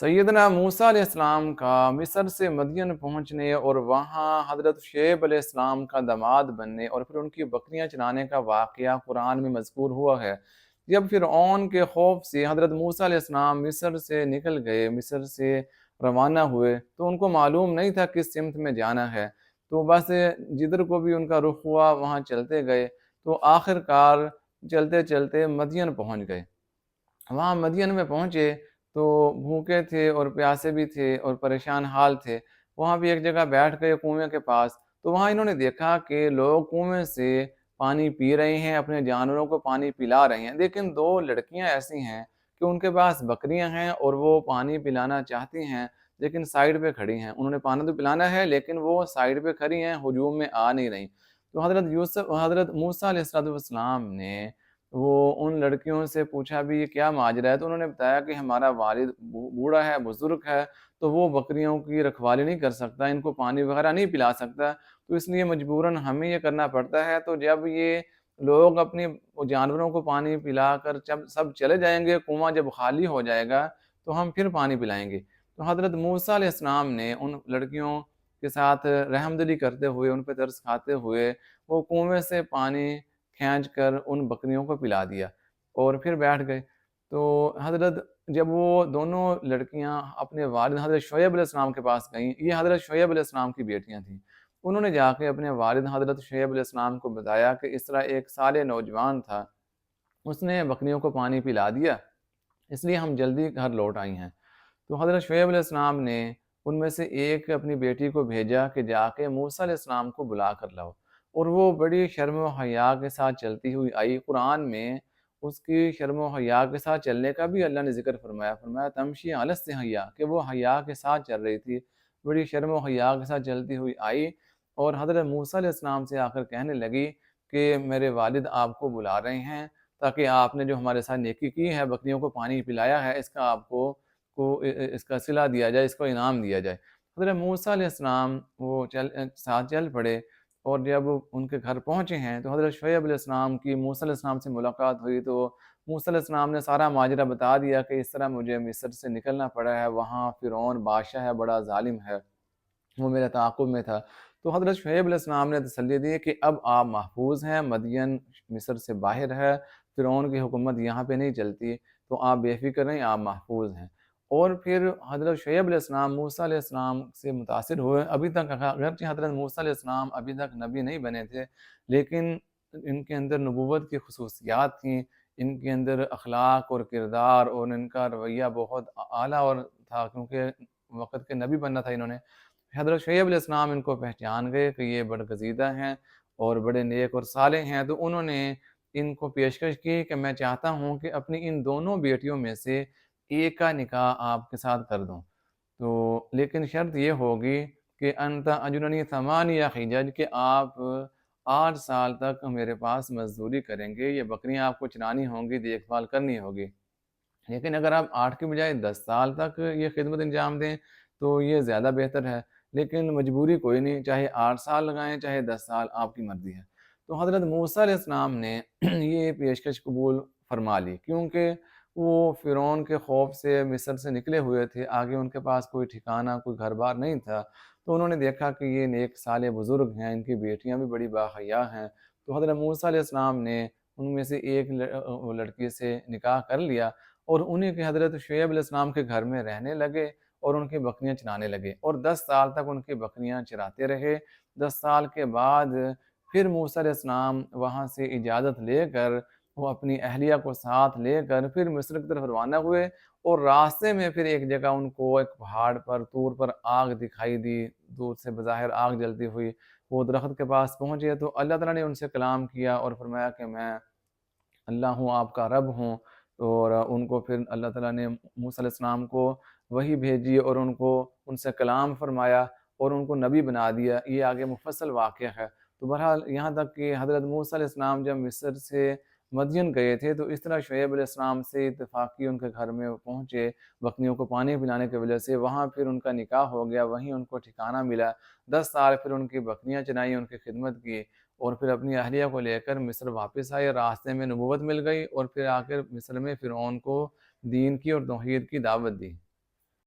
सैयदना मूसा अलैहिस्सलाम का मिस्र से मदयन पहुंचने और वहाँ हज़रत शुएब अलैहिस्सलाम का दामाद बनने और फिर उनकी बकरियां चराने का वाक़या कुरान में मज़कूर हुआ है। जब फ़िरऔन के खौफ से हज़रत मूसा अलैहिस्सलाम मिस्र से निकल गए, मिस्र से रवाना हुए, तो उनको मालूम नहीं था किस सिमत में जाना है। तो बस जिधर को भी उनका रुख हुआ वहाँ चलते गए। तो आखिरकार चलते चलते मदयन पहुँच गए। वहाँ मदियन में पहुँचे तो भूखे थे और प्यासे भी थे और परेशान हाल थे। वहाँ भी एक जगह बैठ गए कुएँ के पास, तो वहाँ इन्होंने देखा कि लोग कुएँ से पानी पी रहे हैं, अपने जानवरों को पानी पिला रहे हैं। लेकिन 2 लड़कियाँ ऐसी हैं कि उनके पास बकरियाँ हैं और वो पानी पिलाना चाहती हैं, लेकिन साइड पे खड़ी हैं। उन्होंने पानी तो पिलाना है लेकिन वो साइड पे खड़ी हैं, हुजूम में आ नहीं रहीं। तो हज़रत मूसा अलैहिस्सलाम ने वो उन लड़कियों से पूछा भी ये क्या माजरा है? तो उन्होंने बताया कि हमारा वालिद बूढ़ा है, बुज़ुर्ग है, तो वो बकरियों की रखवाली नहीं कर सकता, इनको पानी वग़ैरह नहीं पिला सकता, तो इसलिए मजबूरन हमें ये करना पड़ता है। तो जब ये लोग अपनी जानवरों को पानी पिलाकर जब सब चले जाएँगे, कुआँ जब खाली हो जाएगा, तो हम फिर पानी पिलाएँगे। तो हज़रत मूसा अलैहिस्सलाम ने उन लड़कियों के साथ रहमदिली करते हुए, उन पे तरस खाते हुए, वो कुएँ से पानी खींच कर उन बकरियों को पिला दिया और फिर बैठ गए। तो हज़रत जब वो दोनों लड़कियाँ अपने वालिद हज़रत शुएब अलैहिस्सलाम के पास गईं, ये हज़रत शुएब अलैहिस्सलाम की बेटियाँ थीं। उन्होंने जाके अपने वालिद हज़रत शुएब अलैहिस्सलाम को बताया कि इस तरह एक साले नौजवान था, उसने बकरियों को पानी पिला दिया, इसलिए हम जल्दी घर लौट आई हैं। तो हज़रत शुएब अलैहिस्सलाम ने उनमें से एक अपनी बेटी को भेजा कि जाके मूसा अलैहिस्सलाम को बुला कर लाओ और वो बड़ी शर्म व हया के साथ चलती हुई आई। कुरान में उसकी शर्म व हया के साथ चलने का भी अल्लाह ने ज़िक्र फरमाया। फरमाया तमशी अलस से हया कि वो हया के साथ चल रही थी, बड़ी शर्म व हया के साथ चलती हुई आई और हज़रत मूसा अलैहिस्सलाम से आकर कहने लगी कि मेरे वालिद आपको बुला रहे हैं ताकि आपने जो हमारे साथ नेकी की है, बकरियों को पानी पिलाया है, इसका आपको इसका सिला दिया जाए, इसको इनाम दिया जाए। हज़रत मूसा अलैहिस्सलाम वो साथ चल पड़े और जब उनके घर पहुँचे हैं, तो हज़रत शुएब अलैहिस्सलाम की मूसा अलैहिस्सलाम से मुलाकात हुई, तो मूसा अलैहिस्सलाम ने सारा माजरा बता दिया कि इस तरह मुझे मिस्र से निकलना पड़ा है, वहाँ फ़िरौन बादशाह है, बड़ा ज़ालिम है। वो मेरे ताक़ुब में था। तो हज़रत शुएब अलैहिस्सलाम ने तसल्ली दी कि अब आप महफ़ूज़ हैं, मदयन मिस्र से बाहर है, फ़िरौन की हुकूमत यहाँ पे नहीं चलती, तो आप बेफ़िक्र रहें, आप महफ़ूज़ हैं। और फिर हज़रत शुएब अलैहिस्सलाम मूसा अलैहिस्सलाम से मुतासिर हुए। अभी तक अगरचे हज़रत मूसा अलैहिस्सलाम अभी तक नबी नहीं बने थे, लेकिन इनके अंदर नबूवत की ख़ुसूसियात थीं, इनके अंदर अख़लाक और किरदार और इनका रवैया बहुत आला और था क्योंकि वक़्त के नबी बनना था इन्होंने। हज़रत शुएब अलैहिस्सलाम इनको पहचान गए कि ये बड़गज़ीदा हैं और बड़े नेक और सालेह हैं, तो उन्होंने इनको पेशकश की कि मैं चाहता हूँ कि अपनी इन दोनों बेटियों में से एक का निकाह आपके साथ कर दूँ। तो लेकिन शर्त ये होगी कि अंत अजरनी थमानिया हिजज कि आप 8 साल तक मेरे पास मज़दूरी करेंगे, ये बकरियाँ आपको चरानी होंगी, देखभाल करनी होगी। लेकिन अगर आप 8 की बजाय 10 साल तक ये खिदमत अंजाम दें, तो ये ज़्यादा बेहतर है। लेकिन मजबूरी कोई नहीं, चाहे 8 साल लगाएँ, चाहे 10 साल, आपकी मर्ज़ी है। तो हज़रत मूसा अलैहिस्सलाम ने ये पेशकश कबूल फ़रमा ली क्योंकि वो फ़िरौन के खौफ से मिस्र से निकले हुए थे, आगे उनके पास कोई ठिकाना, कोई घर-बार नहीं था। तो उन्होंने देखा कि ये नेक साले बुज़ुर्ग हैं, इनकी बेटियाँ भी बड़ी बाहया हैं। तो हज़रत मूसा अलैहिस्सलाम ने उनमें से एक लड़की से निकाह कर लिया और उन्हीं के हज़रत शुएब अलैहिस्सलाम के घर में रहने लगे और उनकी बकरियाँ चराने लगे और 10 साल तक उनकी बकरियाँ चराते रहे। 10 साल के बाद फिर मूसा अलैहिस्सलाम वहाँ से इजाज़त लेकर वो अपनी अहलिया को साथ लेकर फिर मिस्र की तरफ रवाना हुए और रास्ते में फिर एक जगह उनको एक पहाड़ पर तूर पर आग दिखाई दी, दूर से बज़ाहिर आग जलती हुई। वो दरख़्त के पास पहुँचे तो अल्लाह ताला ने उनसे कलाम किया और फ़रमाया कि मैं अल्लाह हूँ, आपका रब हूँ। और उनको फिर अल्लाह ताला ने मूसा अलैहिस्सलाम को वही भेजी और उनको उनसे कलाम फ़रमाया और उनको नबी बना दिया। ये आगे मुफ़स्सल वाक़या है। तो बहरहाल यहाँ तक कि हज़रत मूसा अलैहिस्सलाम जब मिस्र से मदयन गए थे, तो इस तरह शुएब अलैहिस्सलाम से इत्तेफ़ाक़ी उनके घर में पहुँचे, बकरियों को पानी पिलाने की वजह से। वहाँ फिर उनका निकाह हो गया, वहीं उनको ठिकाना मिला। 10 साल फिर उनकी बकरियाँ चराईं, उनकी खिदमत की और फिर अपनी अहलिया को लेकर मिस्र वापस आए। रास्ते में नबूवत मिल गई और फिर आकर मिस्र में फ़िरऔन को दीन की और तौहीद की दावत दी।